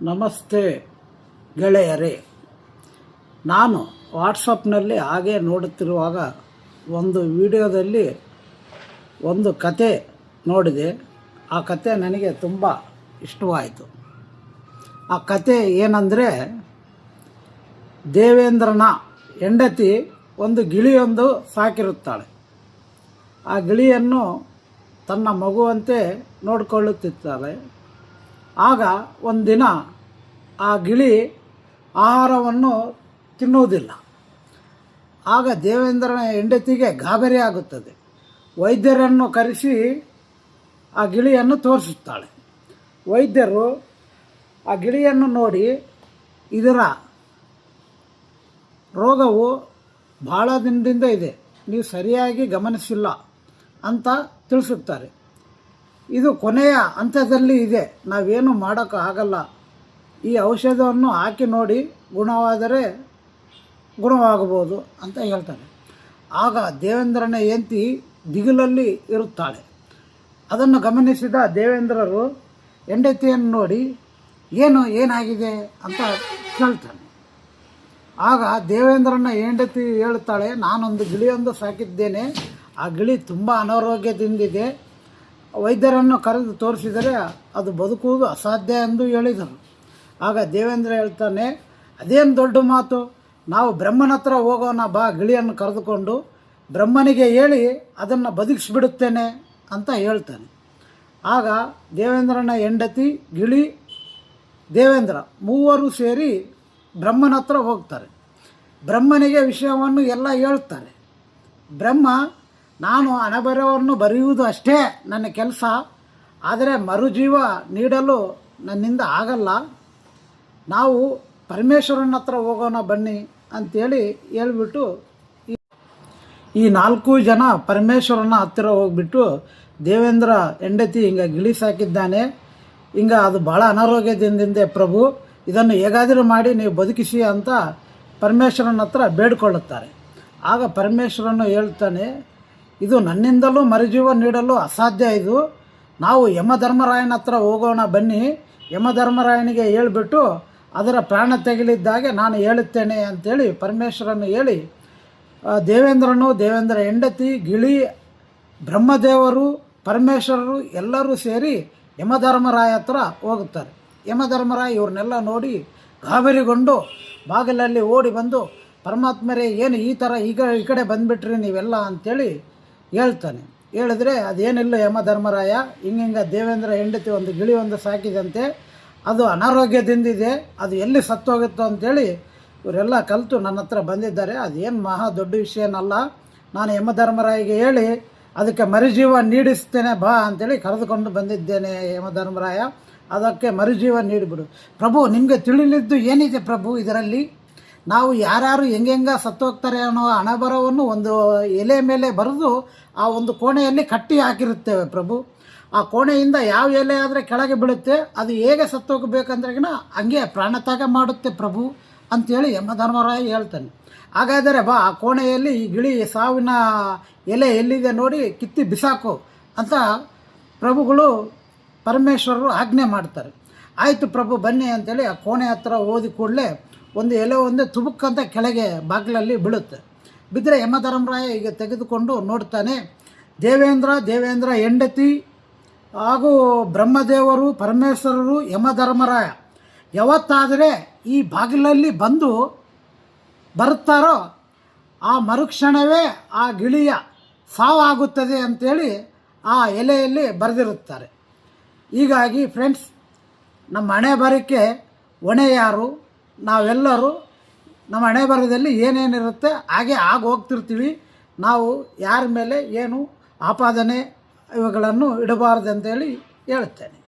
ನಮಸ್ತೆ ಗೆಳೆಯರೇ. ನಾನು ವಾಟ್ಸಪ್ನಲ್ಲಿ ಹಾಗೆ ನೋಡುತ್ತಿರುವಾಗ ಒಂದು ವಿಡಿಯೋದಲ್ಲಿ ಒಂದು ಕತೆ ನೋಡಿದೆ. ಆ ಕತೆ ನನಗೆ ತುಂಬ ಇಷ್ಟವಾಯಿತು. ಆ ಕತೆ ಏನಂದರೆ, ದೇವೇಂದ್ರನ ಹೆಂಡತಿ ಒಂದು ಗಿಳಿಯೊಂದು ಸಾಕಿರುತ್ತಾಳೆ. ಆ ಗಿಳಿಯನ್ನು ತನ್ನ ಮಗುವಂತೆ ನೋಡಿಕೊಳ್ಳುತ್ತಿದ್ದಾಳೆ. ಆಗ ಒಂದಿನ ಆ ಗಿಳಿ ಆಹಾರವನ್ನು ತಿನ್ನುವುದಿಲ್ಲ. ಆಗ ದೇವೇಂದ್ರನ ಹೆಂಡತಿಗೆ ಗಾಬರಿ ಆಗುತ್ತದೆ. ವೈದ್ಯರನ್ನು ಕರೆಸಿ ಆ ಗಿಳಿಯನ್ನು ತೋರಿಸುತ್ತಾಳೆ. ವೈದ್ಯರು ಆ ಗಿಳಿಯನ್ನು ನೋಡಿ, ಇದರ ರೋಗವು ಭಾಳ ದಿನದಿಂದ ಇದೆ, ನೀವು ಸರಿಯಾಗಿ ಗಮನಿಸಿಲ್ಲ ಅಂತ ತಿಳಿಸುತ್ತಾರೆ. ಇದು ಕೊನೆಯ ಹಂತದಲ್ಲಿ ಇದೆ, ನಾವೇನು ಮಾಡೋಕ್ಕೆ ಆಗಲ್ಲ, ಈ ಔಷಧವನ್ನು ಹಾಕಿ ನೋಡಿ, ಗುಣವಾದರೆ ಗುಣವಾಗಬಹುದು ಅಂತ ಹೇಳ್ತಾರೆ. ಆಗ ದೇವೇಂದ್ರನ ಹೆಂಡತಿ ದಿಗಿಲಲ್ಲಿ ಇರುತ್ತಾಳೆ. ಅದನ್ನು ಗಮನಿಸಿದ ದೇವೇಂದ್ರರು ಹೆಂಡತಿಯನ್ನು ನೋಡಿ, ಏನಾಗಿದೆ ಅಂತ ಕೇಳ್ತಾನೆ. ಆಗ ದೇವೇಂದ್ರನ ಹೆಂಡತಿ ಹೇಳುತ್ತಾಳೆ, ನಾನೊಂದು ಗಿಳಿಯೊಂದು ಸಾಕಿದ್ದೇನೆ, ಆ ಗಿಳಿ ತುಂಬ ಅನಾರೋಗ್ಯದಿಂದಿದೆ, ವೈದ್ಯರನ್ನು ಕರೆದು ತೋರಿಸಿದರೆ ಅದು ಬದುಕುವುದು ಅಸಾಧ್ಯ ಎಂದು ಹೇಳಿದರು. ಆಗ ದೇವೇಂದ್ರ ಹೇಳ್ತಾನೆ, ಅದೇನು ದೊಡ್ಡ ಮಾತು, ನಾವು ಬ್ರಹ್ಮನ ಹತ್ರ ಹೋಗೋಣ ಬಾ, ಗಿಳಿಯನ್ನು ಕರೆದುಕೊಂಡು ಬ್ರಹ್ಮನಿಗೆ ಹೇಳಿ ಅದನ್ನು ಬದುಕಿಸ್ಬಿಡುತ್ತೇನೆ ಅಂತ ಹೇಳ್ತಾನೆ. ಆಗ ದೇವೇಂದ್ರನ ಹೆಂಡತಿ, ಗಿಳಿ, ದೇವೇಂದ್ರ ಮೂವರು ಸೇರಿ ಬ್ರಹ್ಮನ ಹತ್ರ ಹೋಗ್ತಾರೆ. ಬ್ರಹ್ಮನಿಗೆ ವಿಷಯವನ್ನು ಎಲ್ಲ ಹೇಳ್ತಾರೆ. ಬ್ರಹ್ಮ, ನಾನು ಹಣೆಬರಹವನ್ನು ಬರೆಯುವುದು ಅಷ್ಟೇ ನನ್ನ ಕೆಲಸ, ಆದರೆ ಮರುಜೀವ ನೀಡಲು ನನ್ನಿಂದ ಆಗಲ್ಲ, ನಾವು ಪರಮೇಶ್ವರನ ಹತ್ರ ಹೋಗೋಣ ಬನ್ನಿ ಅಂಥೇಳಿ ಹೇಳ್ಬಿಟ್ಟು ಈ 4 ಜನ ಪರಮೇಶ್ವರನ ಹತ್ತಿರ ಹೋಗ್ಬಿಟ್ಟು, ದೇವೇಂದ್ರ ಹೆಂಡತಿ ಹಿಂಗೆ ಗಿಳಿ ಸಾಕಿದ್ದಾನೆ, ಹಿಂಗೆ ಅದು ಭಾಳ ಅನಾರೋಗ್ಯದಿಂದಿದೆ ಪ್ರಭು, ಇದನ್ನು ಹೇಗಾದರೂ ಮಾಡಿ ನೀವು ಬದುಕಿಸಿ ಅಂತ ಪರಮೇಶ್ವರನ ಹತ್ರ ಬೇಡಿಕೊಳ್ಳುತ್ತಾರೆ. ಆಗ ಪರಮೇಶ್ವರನು ಹೇಳ್ತಾನೆ, ಇದು ನನ್ನಿಂದಲೂ ಮರುಜೀವ ನೀಡಲು ಅಸಾಧ್ಯ, ಇದು ನಾವು ಯಮಧರ್ಮರಾಯನ ಹತ್ರ ಹೋಗೋಣ ಬನ್ನಿ, ಯಮಧರ್ಮರಾಯನಿಗೆ ಹೇಳಿಬಿಟ್ಟು ಅದರ ಪ್ರಾಣ ತೆಗೆಲಿದ್ದಾಗೆ ನಾನು ಹೇಳುತ್ತೇನೆ ಅಂಥೇಳಿ ಪರಮೇಶ್ವರನು ಹೇಳಿ, ದೇವೇಂದ್ರ ಹೆಂಡತಿ, ಗಿಳಿ, ಬ್ರಹ್ಮದೇವರು, ಪರಮೇಶ್ವರರು ಎಲ್ಲರೂ ಸೇರಿ ಯಮಧರ್ಮರಾಯ ಹತ್ರ ಹೋಗುತ್ತಾರೆ. ಯಮಧರ್ಮರಾಯ ಇವ್ರನ್ನೆಲ್ಲ ನೋಡಿ ಗಾಬರಿಗೊಂಡು ಬಾಗಿಲಲ್ಲಿ ಓಡಿ ಬಂದು, ಪರಮಾತ್ಮರೇ ಏನು ಈ ಥರ ಈ ಕಡೆ ಬಂದುಬಿಟ್ರಿ ನೀವೆಲ್ಲ ಅಂಥೇಳಿ ಹೇಳ್ತಾನೆ. ಹೇಳಿದ್ರೆ, ಅದೇನಿಲ್ಲ ಯಮಧರ್ಮರಾಯ, ಹಿಂಗೆ ದೇವೇಂದ್ರ ಹೆಂಡತಿ ಒಂದು ಗಿಳಿ ಒಂದು ಸಾಕಿದಂತೆ, ಅದು ಅನಾರೋಗ್ಯದಿಂದಿದೆ, ಅದು ಎಲ್ಲಿ ಸತ್ತೋಗುತ್ತೋ ಅಂಥೇಳಿ ಇವರೆಲ್ಲ ಕಲಿತು ನನ್ನ ಹತ್ರ ಬಂದಿದ್ದಾರೆ, ಅದೇನು ಮಹಾ ದೊಡ್ಡ ವಿಷಯನಲ್ಲ, ನಾನು ಯಮಧರ್ಮರಾಯಿಗೆ ಹೇಳಿ ಅದಕ್ಕೆ ಮರುಜೀವ ನೀಡಿಸ್ತೇನೆ ಬಾ ಅಂಥೇಳಿ ಕರೆದುಕೊಂಡು ಬಂದಿದ್ದೇನೆ ಯಮಧರ್ಮರಾಯ, ಅದಕ್ಕೆ ಮರುಜೀವ ನೀಡಿಬಿಡು. ಪ್ರಭು, ನಿಮಗೆ ತಿಳಿಲಿದ್ದು ಏನಿದೆ ಪ್ರಭು, ಇದರಲ್ಲಿ ನಾವು ಯಾರ್ಯಾರು ಹೆಂಗೆ ಸತ್ತೋಗ್ತಾರೆ ಅನ್ನೋ ಹಣೆಬರಹವನ್ನು ಒಂದು ಎಲೆ ಮೇಲೆ ಬರೆದು ಆ ಒಂದು ಕೋಣೆಯಲ್ಲಿ ಕಟ್ಟಿ ಹಾಕಿರುತ್ತೇವೆ ಪ್ರಭು. ಆ ಕೋಣೆಯಿಂದ ಯಾವ ಎಲೆ ಆದರೆ ಕೆಳಗೆ ಬೀಳುತ್ತೆ, ಅದು ಹೇಗೆ ಸತ್ತೋಗಬೇಕಂದ್ರೆಗಿನ ಹಂಗೆ ಪ್ರಾಣತ್ಯಾಗ ಮಾಡುತ್ತೆ ಪ್ರಭು ಅಂಥೇಳಿ ಯಮಧರ್ಮರಾಯ ಹೇಳ್ತಾನೆ. ಹಾಗಾದರೆ ಬಾ, ಆ ಕೋಣೆಯಲ್ಲಿ ಈ ಗಿಳಿ ಸಾವಿನ ಎಲೆ ಎಲ್ಲಿದೆ ನೋಡಿ ಕಿತ್ತಿ ಬಿಸಾಕು ಅಂತ ಪ್ರಭುಗಳು ಪರಮೇಶ್ವರರು ಆಜ್ಞೆ ಮಾಡ್ತಾರೆ. ಆಯಿತು ಪ್ರಭು ಬನ್ನಿ ಅಂತೇಳಿ ಆ ಕೋಣೆ ಹತ್ರ ಹೋದ ಕೂಡಲೇ ಒಂದು ಎಲೆ ಒಂದೇ ತುಬುಕ್ಕಂತ ಕೆಳಗೆ ಬಾಗಿಲಲ್ಲಿ ಬೀಳುತ್ತೆ. ಬಿದ್ದರೆ ಯಮಧರ್ಮರಾಯ ಈಗ ತೆಗೆದುಕೊಂಡು ನೋಡ್ತಾನೆ, ದೇವೇಂದ್ರ ಹೆಂಡತಿ ಹಾಗೂ ಬ್ರಹ್ಮದೇವರು, ಪರಮೇಶ್ವರರು, ಯಮಧರ್ಮರಾಯ ಯಾವತ್ತಾದರೆ ಈ ಬಾಗಿಲಲ್ಲಿ ಬರುತ್ತಾರೋ ಆ ಮರುಕ್ಷಣವೇ ಆ ಗಿಳಿಯ ಸಾವಾಗುತ್ತದೆ ಅಂಥೇಳಿ ಆ ಎಲೆಯಲ್ಲಿ ಬರೆದಿರುತ್ತಾರೆ. ಹೀಗಾಗಿ ಫ್ರೆಂಡ್ಸ್, ನಮ್ಮ ಹಣೆ ಬರಕ್ಕೆ ಹೊಣೆ ಯಾರು? ನಾವೆಲ್ಲರೂ ನಮ್ಮ ಹಣೆ ಬರದಲ್ಲಿ ಏನೇನಿರುತ್ತೆ ಹಾಗೆ ಹೋಗ್ತಿರ್ತೀವಿ. ನಾವು ಯಾರ ಮೇಲೆ ಏನು ಆಪಾದನೆ ಇವುಗಳನ್ನು ಇಡಬಾರ್ದು ಅಂತೇಳಿ ಹೇಳ್ತೇನೆ.